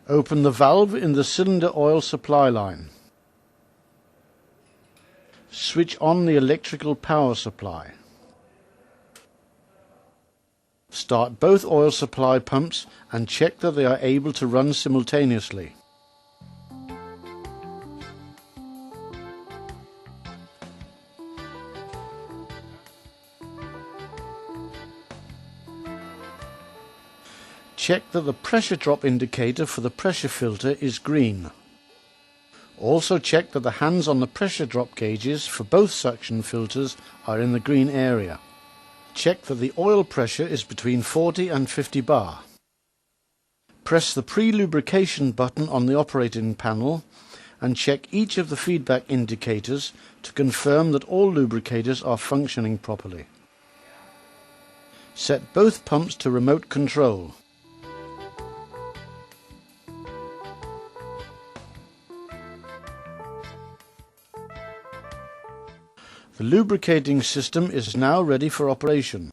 Open the valve in the cylinder oil supply line. Switch on the electrical power supply. Start both oil supply pumps and check that they are able to run simultaneously. Check that the pressure drop indicator for the pressure filter is green. Also check that the hands on the pressure drop gauges for both suction filters are in the green area. Check that the oil pressure is between 40 and 50 bar. Press the pre-lubrication button on the operating panel and check each of the feedback indicators to confirm that all lubricators are functioning properly. Set both pumps to remote control. The lubricating system is now ready for operation.